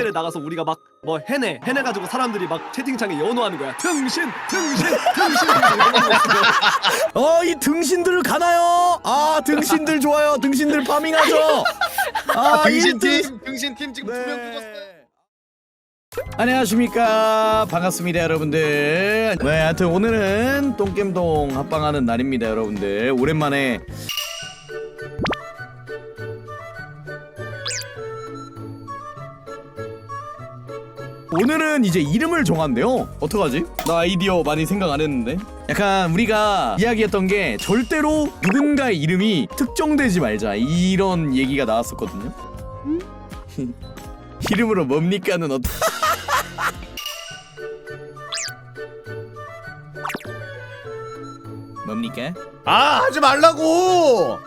해외를 나가서 우리가 막 뭐 해내가지고 사람들이 막 채팅창에 연호하는 거야. 등신. 이 등신들 가나요? 아 등신들 좋아요. 등신들 파밍하죠. 아 등신팀 지금 네. 2명 죽었어요. 안녕하십니까, 반갑습니다 여러분들. 네, 하여튼 오늘은 똥겜동 합방하는 날입니다 여러분들. 오랜만에 오늘은 이제 이름을 정한대요. 어떡하지? 나 아이디어 많이 생각 안 했는데. 약간 우리가 이야기했던 게 절대로 누군가의 이름이 특정되지 말자 이런 얘기가 나왔었거든요. 이름으로 뭡니까는 어떠... 뭡니까? 아 하지 말라고.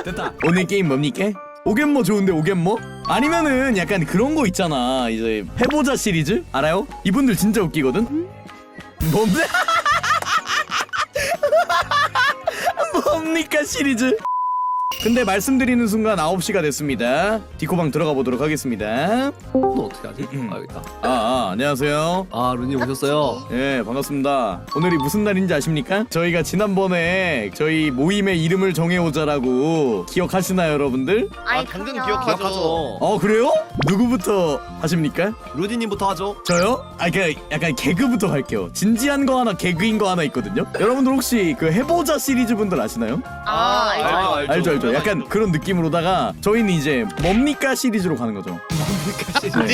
됐다. 오늘 게임 뭡니까? 오겐모 좋은데 오겐모? 아니면은 약간 그런 거 있잖아. 이제 해보자 시리즈 알아요? 이분들 진짜 웃기거든. 뭔데? 뭡니까 시리즈? 근데 말씀드리는 순간 9시가 됐습니다. 디코방 들어가 보도록 하겠습니다. 또 어떻게 하지? 알겠다. 안녕하세요. 아 루님 오셨어요? 예, 반갑습니다. 오늘이 무슨 날인지 아십니까? 저희가 지난번에 저희 모임의 이름을 정해오자라고 기억하시나요 여러분들? 아 당근 기억하죠. 기억하죠. 그래요? 누구부터 하십니까? 루디님부터 하죠. 저요? 약간 개그부터 할게요. 진지한 거 하나, 개그인 거 하나 있거든요. 여러분들 혹시 그 해보자 시리즈 분들 아시나요? 알죠. 약간 그런 느낌으로다가 저희는 이제 뭡니까 시리즈로 가는 거죠. 아니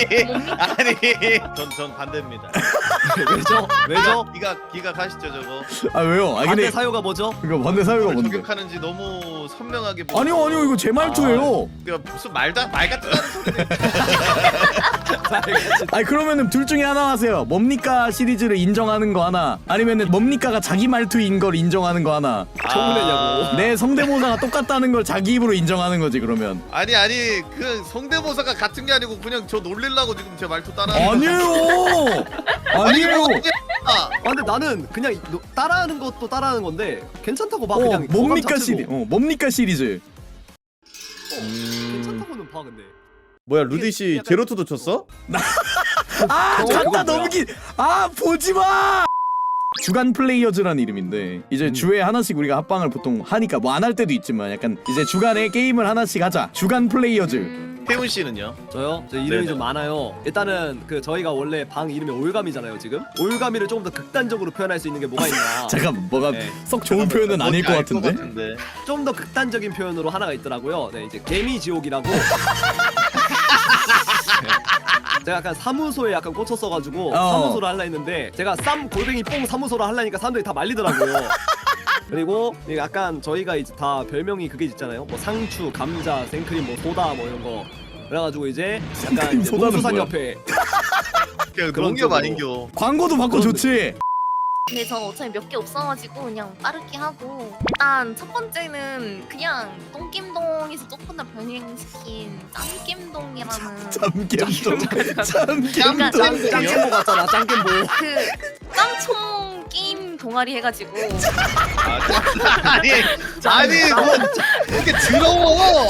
전 반대입니다. 왜죠? 기각하시죠 저거. 아 왜요? 반대 근데 사유가 뭐죠? 이거 반대 사유가 뭘 뭔데? 저격하는지 너무 선명하게. 아니요 이거 제 말투예요. 무슨 말 같은 소리네. 아니 그러면은 둘 중에 하나 하세요. 뭡니까 시리즈를 인정하는 거 하나, 아니면은 뭡니까가 자기 말투인 걸 인정하는 거 하나. 청문회냐고. 내 성대모사가 똑같다는 걸 자기 입으로 인정하는 거지 그러면. 아니 그 성대모사가 같은 게 아니고 그냥 저 놀리려고 지금 제 말투 따라. 아니에요. 아니에요. 아 근데 나는 그냥 따라하는 것도 따라하는 건데 괜찮다고 봐. 그냥 뭡니까 어감 자체도. 시리즈. 뭡니까 시리즈. 괜찮다고는 봐 근데. 뭐야 루디 씨 약간- 제로투도 쳤어? 잠깐 그건 넘기. 보지 마. 주간 플레이어즈라는 이름인데 이제 주에 하나씩 우리가 합방을 보통 하니까 뭐 안 할 때도 있지만 약간 이제 주간에 게임을 하나씩 하자. 주간 플레이어즈. 태훈 씨는요? 저요? 저 이름이 네네. 좀 많아요. 일단은 그 저희가 원래 방 이름이 올가미잖아요 지금. 올가미를 조금 더 극단적으로 표현할 수 있는 게 뭐가 있나. 잠깐 뭐가 네. 썩 좋은 표현은 아닐 것 같은데. 좀 더 극단적인 표현으로 하나가 있더라고요. 네, 이제 개미지옥이라고. 제가 약간 사무소에 약간 꽂혔어가지고 사무소를 하려 했는데 제가 쌈 골뱅이 뽕 사무소를 하려니까 사람들이 다 말리더라고요. 그리고 약간 저희가 이제 다 별명이 그게 있잖아요. 뭐 상추, 감자, 생크림, 뭐 소다 뭐 이런 거. 그래가지고 이제 약간 이제 소다는 농수산 뭐야? 옆에 그냥 그런 농협 쪽으로. 아닌겨. 광고도 받고 좋지. 근데 전 어차피 몇 개 없어가지고 그냥 빠르게 하고, 일단 첫 번째는 그냥 똥김동에서 조금 더 변형시킨 짱김동이라는 잠겜동. 약간 짱깨모 같잖아. 짱깨모. 그 짱총 게임 동아리 해가지고 아니 뭐 이렇게 더러워.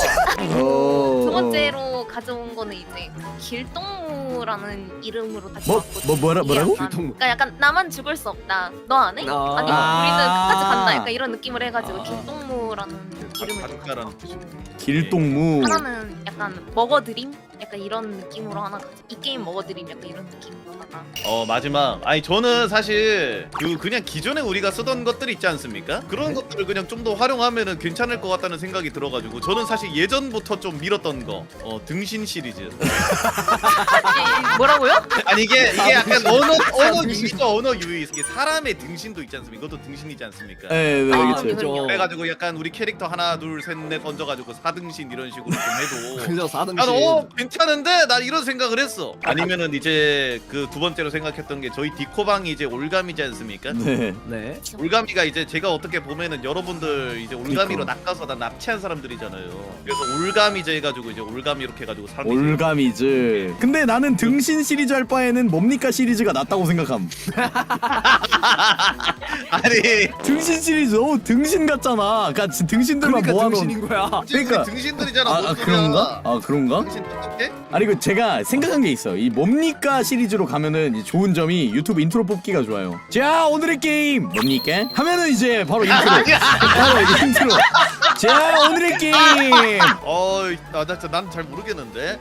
두 번째로 가져온 거는 이제 길동무라는 이름으로 다시 왔거든요. 뭐라고? 약간, 그러니까 약간 나만 죽을 수 없다. 너 안 해? 아니면 우리는 끝까지 간다. 약간 이런 느낌을 해가지고 길동무라는 이름을 가족가라는 줬고, 뜻이군요. 길동무. 하나는 약간 먹어드림? 약간 이런 느낌으로 하나 가져. 이 게임 먹어드림 약간 이런 느낌으로 하나. 마지막. 아니 저는 사실 그냥 기존에 우리가 쓰던 것들 있지 않습니까? 그런 것들을 그냥 좀 더 활용하면은 괜찮을 것 같다는 생각이 들어가지고 저는 사실 예전부터 좀 밀었던 거 등신 시리즈. 뭐라고요? 아니 이게 약간 언어 유희죠. 언어 유희. 이게 사람의 등신도 있지 않습니까? 이것도 등신이지 않습니까? 네, 아, 그렇죠. 그래가지고 약간 우리 캐릭터 하나 둘 셋 넷 얹어가지고 4등신 이런 식으로 좀 해도 그죠 4등신. 나는 괜찮은데 나 이런 생각을 했어. 아니면은 이제 그 두 번째로 생각했던 게 저희 디코방이 이제 올가미지 않습니까? 네. 네. 올가미가 이제 제가 어떻게 보면은 여러분들 이제 올가미로 낚아서 다 납치한 사람들이잖아요. 그래서 올가미즈 해가지고 이제 올가미 이렇게 해가지고 사람이 올가미즈. 근데 나는 등신 시리즈 할 바에는 뭡니까 시리즈가 낫다고 생각함. 아니 등신 시리즈 너무 등신 같잖아. 그러니까 등신들만 그러니까 모아놓은. 등신인 거야. 그러니까. 등신들이잖아. 아, 뭔 아 소리야. 그런가? 아 그런가? 등신 똑똑해? 아니 그 제가 생각한 게 있어. 이 뭡니까 시리즈로 가면은 이 좋은 점이 유튜브 인트로 뽑기가 좋아요. 자 오늘의 게임 뭡니까? 하면은 이제 바로 인트로. 바로 이제 인트로. 자 오늘의 게임. 난 잘 모르겠는데.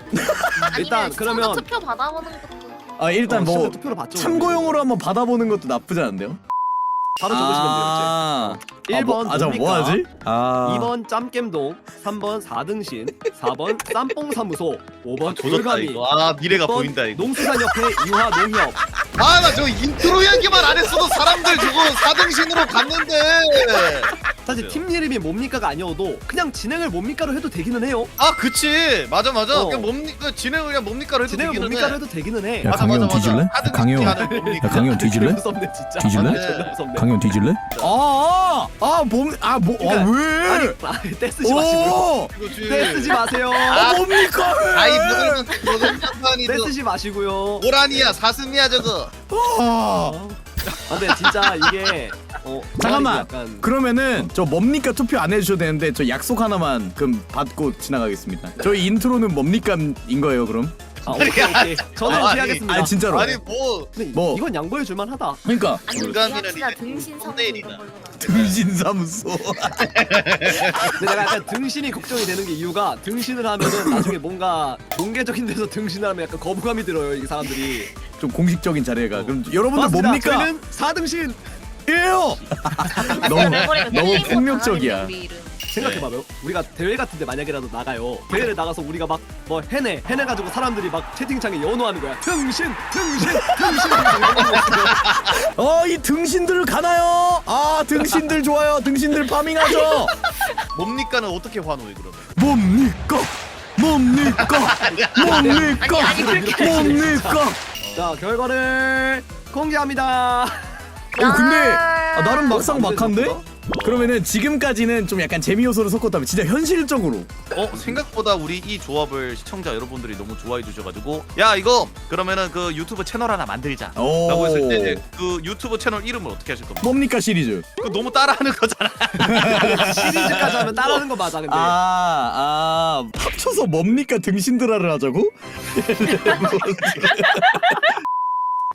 일단 아니면 그러면- 친구 투표 받아보는 것도. 아 일단 뭐 투표로 봤죠. 참고용으로 한번 받아보는 것도 나쁘지 않은데요? 바로 적으시면 돼요. 아, 이제. 1번 아, 잠깐 뭐 하지? 아 2번 짬겜동, 3번 4등신, 4번 쌈뽕사무소, 5번 조졌다 돌가미, 이거. 아 미래가 6번 보인다 이거. 농수산협회 유화농협. 아 나 저 인트로 얘기만 안 했어도 사람들 저거 4등신으로 갔는데. 사실 팀 이름이 뭡니까가 아니어도 그냥 진행을 뭡니까로 해도 되기는 해요. 아 그치 맞아 어. 그냥 뭡니까 진행을 그냥 뭡니까로 해도 진행을 되기는 뭡니까로 해. 해도 되기는 해. 야, 맞아, 강혜원 맞아, 맞아. 뒤질래? 하등 강혜원. 하는 뭡니까? 야 강혜원 뒤질래? 무섭네 진짜. 뒤질래? 존나 무섭네. 강혜원 뒤질래? 왜? 떼 쓰지 마시고요. 오! 떼 쓰지 마세요. 뭡니까? 아이 너는 장판이 떼 쓰지 마시고요. 오란이야 사슴이야 저거. 아, 근데 진짜 이게 잠깐만. 약간 그러면은 저 뭡니까 투표 안 해주셔도 되는데 저 약속 하나만 그럼 받고 지나가겠습니다. 저희 인트로는 뭡니까인 거예요 그럼? 오케이. 저는 아니, 오케이하겠습니다. 아니 진짜로. 아니 뭐 뭐. 이건 양보해 줄 만하다. 그러니까 아니 돌가미는 진짜 이제 등신 사무소 홈데일이다. 이런 걸로 나. 등신사무소. 근데 내가 약간 등신이 걱정이 되는 게 이유가 등신을 하면은 나중에 뭔가 공개적인 데서 등신을 하면 약간 거부감이 들어요 이 사람들이. 좀 공식적인 자리가. 그럼 여러분들 맞습니다. 뭡니까? 저희는 4등신. 예요. 너무 내버리면 너무 틀린 거 폭력적이야. 당하겠네, 우리 이름. 생각해봐요. 우리가 대회 같은데 만약에라도 나가요. 대회를 나가서 우리가 막 뭐 해내가지고 사람들이 막 채팅창에 연호하는 거야. 등신. 이 등신들 가나요? 아 등신들 좋아요. 등신들 파밍하죠. 뭡니까는 어떻게 환호해 그러면? 뭡니까? 아니, 그렇게 뭡니까? 자 결과를 공개합니다. 근데 나름 막상 안 막한데? 되죠? 그러면은 지금까지는 좀 약간 재미 요소를 섞었다면 진짜 현실적으로 생각보다 우리 이 조합을 시청자 여러분들이 너무 좋아해 주셔가지고 야 이거 그러면은 그 유튜브 채널 하나 만들자 오. 라고 했을 때 그 유튜브 채널 이름을 어떻게 하실 겁니까? 뭡니까 시리즈? 그 너무 따라하는 거잖아. 시리즈까지 하면 따라하는 거 맞아 근데. 합쳐서 뭡니까 등신드라를 하자고?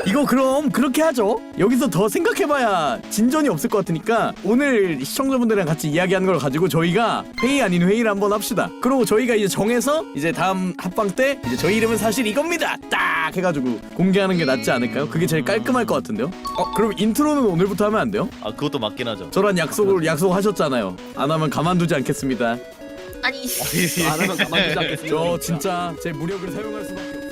이거 그럼 그렇게 하죠. 여기서 더 생각해봐야 진전이 없을 것 같으니까 오늘 시청자분들이랑 같이 이야기하는 걸 가지고 저희가 회의 아닌 회의를 한번 합시다. 그리고 저희가 이제 정해서 이제 다음 합방 때 이제 저희 이름은 사실 이겁니다 딱 해가지고 공개하는 게 낫지 않을까요? 그게 제일 깔끔할 것 같은데요. 그럼 인트로는 오늘부터 하면 안 돼요? 아 그것도 맞긴 하죠. 저랑 약속하셨잖아요. 안 하면 가만두지 않겠습니다. 아니 안 하면 가만두지 않겠습니다. 저 진짜 제 무력을 사용할 수밖에 없어요.